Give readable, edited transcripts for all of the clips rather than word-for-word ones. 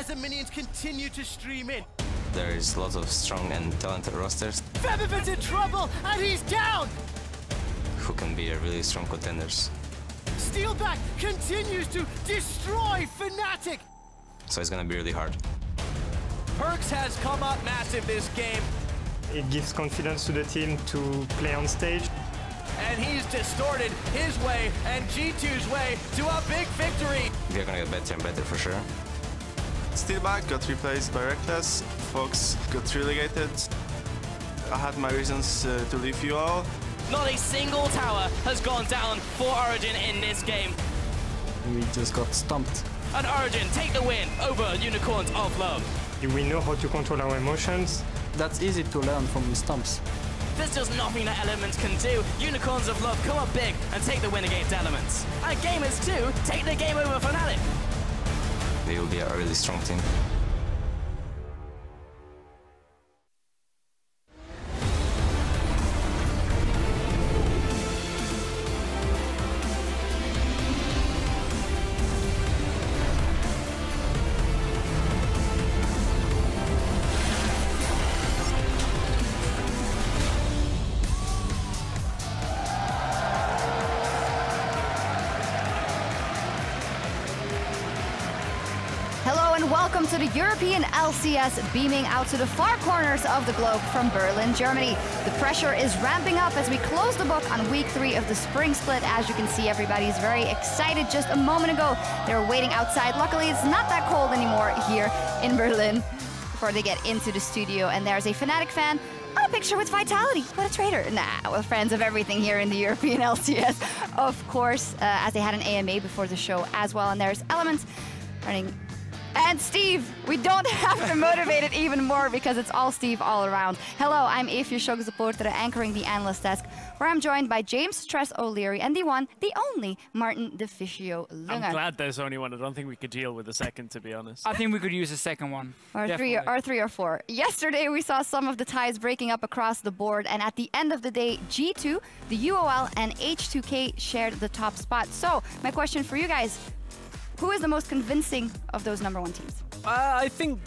as the minions continue to stream in. There is lots of strong and talented rosters Febiven's in trouble, and he's down! who can be really strong contenders. Steelback continues to destroy Fnatic! So it's gonna be really hard. Perkz has come up massive this game, It gives confidence to the team to play on stage. and he's distorted his way and G2's way to a big victory! We are gonna get better and better for sure. Steelback got replaced by Reckless, Fox got relegated. I had my reasons to leave you all. Not a single tower has gone down for Origin in this game. We just got stumped. And Origin take the win over Unicorns of Love. We know how to control our emotions. That's easy to learn from the stumps. There's just nothing that Elements can do. Unicorns of Love come up big and take the win against Elements. And Gamers 2 take the game over Fnatic. They will be a really strong team. Hello and welcome to the European LCS, beaming out to the far corners of the globe from Berlin, Germany. The pressure is ramping up as we close the book on week 3 of the spring split. As you can see, everybody's very excited. Just a moment ago, they were waiting outside. Luckily, it's not that cold anymore here in Berlin before they get into the studio. And there's a Fnatic fan on a picture with Vitality. What a traitor. Nah, we're friends of everything here in the European LCS, of course, as they had an AMA before the show as well. And there's Elements running. And Steve, we don't have to motivate it even more because it's all Steve all around. Hello, I'm Evie supporter anchoring the analyst desk, where I'm joined by James Stress O'Leary and the one, the only Martin Deficio Lunga. I'm glad there's only one. I don't think we could deal with a second, to be honest. I think we could use a second one. Or three or four. Yesterday, we saw some of the ties breaking up across the board, and at the end of the day, G2, the UOL, and H2K shared the top spot. So, my question for you guys, who is the most convincing of those #1 teams? I think,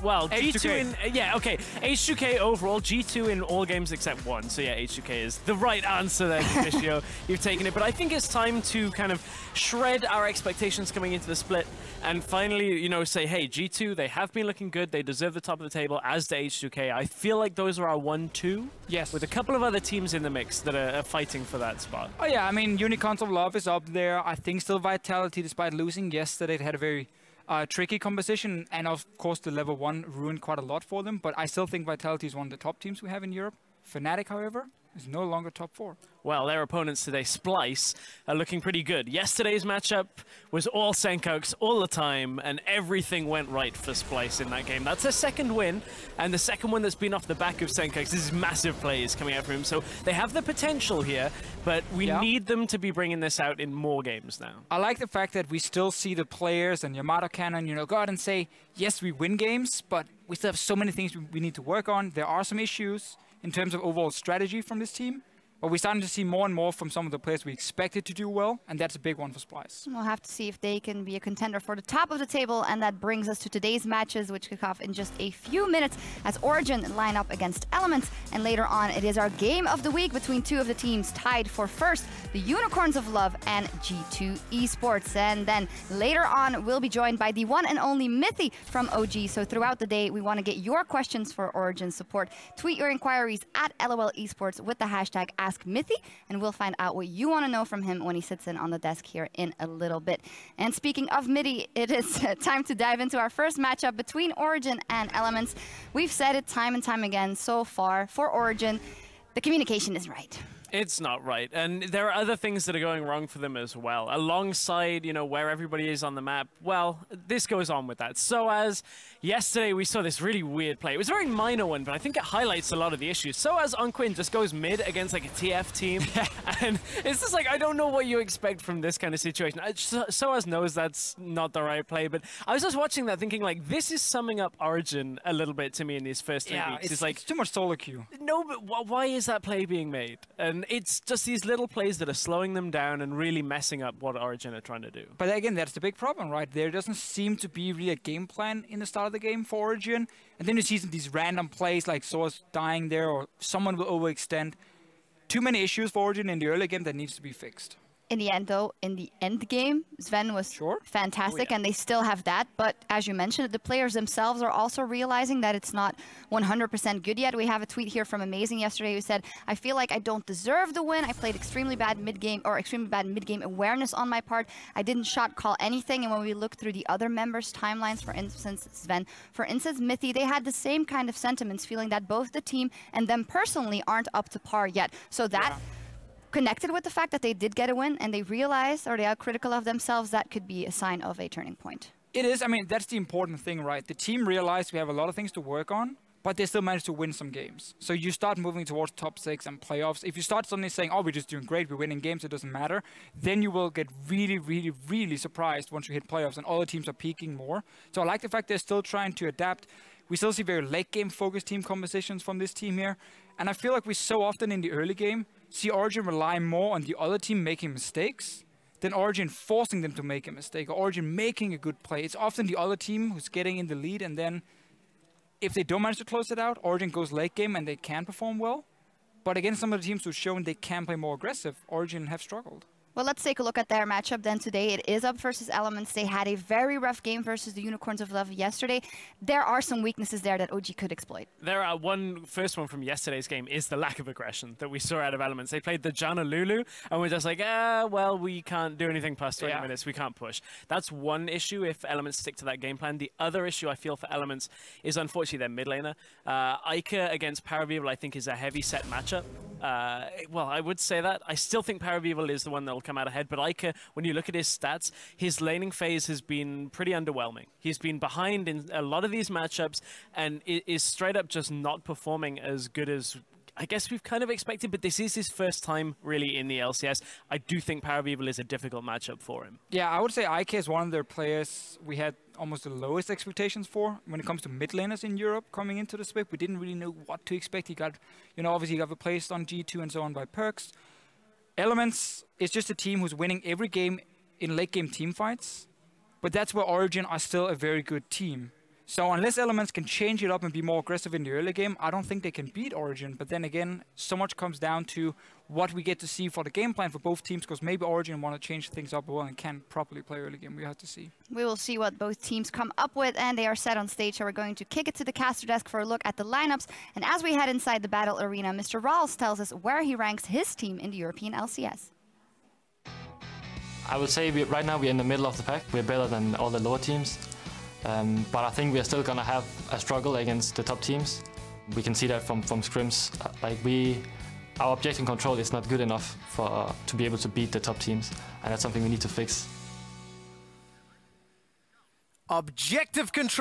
well, H2K. G2 in, yeah, okay. H2K overall, G2 in all games except one. So yeah, H2K is the right answer there, Fischio. You've taken it. But I think it's time to kind of shred our expectations coming into the split and finally, you know, say, hey, G2, they have been looking good. They deserve the top of the table, as the H2K. I feel like those are our 1-2. Yes. With a couple of other teams in the mix that are fighting for that spot. Oh yeah, I mean, Unicorns of Love is up there. I think still Vitality, despite losing yesterday, they had a very tricky composition, and of course the level 1 ruined quite a lot for them, but I still think Vitality is one of the top teams we have in Europe. Fnatic, however, is no longer top 4. Well, their opponents today, Splice, are looking pretty good. Yesterday's matchup was all Senkok's all the time, and everything went right for Splice in that game. That's a second win, and the second one that's been off the back of Senkok's. This is massive plays coming out from him, so they have the potential here, but we need them to be bringing this out in more games now. I like the fact that we still see the players and Yamato Cannon, you know, go out and say, yes, we win games, but we still have so many things we need to work on. There are some issues in terms of overall strategy from this team. But we're starting to see more and more from some of the players we expected to do well, and that's a big one for Splice. We'll have to see if they can be a contender for the top of the table, and that brings us to today's matches, which kick off in just a few minutes as Origin line up against Elements, and later on it is our game of the week between two of the teams tied for first, the Unicorns of Love and G2 Esports. And then later on we'll be joined by the one and only Mithy from OG. So throughout the day we want to get your questions for Origin support. Tweet your inquiries at LOL Esports with the hashtag AskMithy, and we'll find out what you want to know from him when he sits in on the desk here in a little bit. And speaking of Mithy, it is time to dive into our first matchup between Origin and Elements. We've said it time and time again so far for Origin, the communication is right. It's not right, and there are other things that are going wrong for them as well. Alongside, you know, where everybody is on the map, well, this goes on with that. So as yesterday we saw this really weird play. It was a very minor one, but I think it highlights a lot of the issues. So as Unquin just goes mid against like a TF team, and it's just like, I don't know what you expect from this kind of situation. So as knows that's not the right play, but I was just watching that thinking like, this is summing up Origin a little bit to me in these first 3 weeks. It's like too much solo queue. No, but why is that play being made? And And it's just these little plays that are slowing them down and really messing up what Origin are trying to do. But again, that's the big problem, right? There doesn't seem to be really a game plan in the start of the game for Origin. And then you see these random plays like Source dying there or someone will overextend. Too many issues for Origin in the early game that needs to be fixed. In the end, though, in the end game, Sven was fantastic, and they still have that. But as you mentioned, the players themselves are also realizing that it's not 100% good yet. We have a tweet here from Amazing yesterday who said, "I feel like I don't deserve the win. I played extremely bad mid-game awareness on my part. I didn't shot call anything." And when we look through the other members' timelines, for instance, Sven, for instance, Mithy, they had the same kind of sentiments, feeling that both the team and them personally aren't up to par yet. So that... connected with the fact that they did get a win and they realized, or they are critical of themselves, that could be a sign of a turning point. It is. I mean, that's the important thing, right? The team realized we have a lot of things to work on, but they still managed to win some games. So you start moving towards top 6 and playoffs. If you start suddenly saying, oh, we're just doing great, we're winning games, it doesn't matter, then you will get really, really, really surprised once you hit playoffs and all the teams are peaking more. So I like the fact they're still trying to adapt. We still see very late game focused team compositions from this team here. And I feel like we so often in the early game see Origin rely more on the other team making mistakes than Origin forcing them to make a mistake or Origin making a good play. It's often the other team who's getting in the lead, and then if they don't manage to close it out, Origin goes late game and they can perform well. But against some of the teams who've shown they can play more aggressive, Origin have struggled. Well, let's take a look at their matchup then today. It is Up versus Elements. They had a very rough game versus the Unicorns of Love yesterday. There are some weaknesses there that OG could exploit. There are first one from yesterday's game is the lack of aggression that we saw out of Elements. They played the Janna Lulu, and we're just like, well, we can't do anything past 20 minutes. We can't push. That's one issue if Elements stick to that game plan. The other issue I feel for Elements is unfortunately their mid laner. Ica against Paravival, I think, is a heavy set matchup. Well, I would say that. I still think Paravival is the one that will come out ahead, but Ica, when you look at his stats, his laning phase has been pretty underwhelming. He's been behind in a lot of these matchups and is straight up just not performing as good as I guess we've kind of expected, but this is his first time really in the LCS. I do think Paravival is a difficult matchup for him. Yeah, I would say IK is one of their players we had almost the lowest expectations for when it comes to mid laners in Europe coming into the split. We didn't really know what to expect. He got, obviously he got replaced on G2 and so on by Perks. Elements is just a team who's winning every game in late game team fights, but that's where Origin are still a very good team. So unless Elements can change it up and be more aggressive in the early game, I don't think they can beat Origin. But then again, so much comes down to what we get to see for the game plan for both teams, because maybe Origin want to change things up well and can properly play early game. We have to see. We will see what both teams come up with, and they are set on stage, so we're going to kick it to the caster desk for a look at the lineups. And as we head inside the battle arena, Mr. Rawls tells us where he ranks his team in the European LCS. I would say right now we're in the middle of the pack. We're better than all the lower teams. But I think we are still going to have a struggle against the top teams. We can see that from scrims. Our objective control is not good enough to be able to beat the top teams, and that's something we need to fix. Objective control.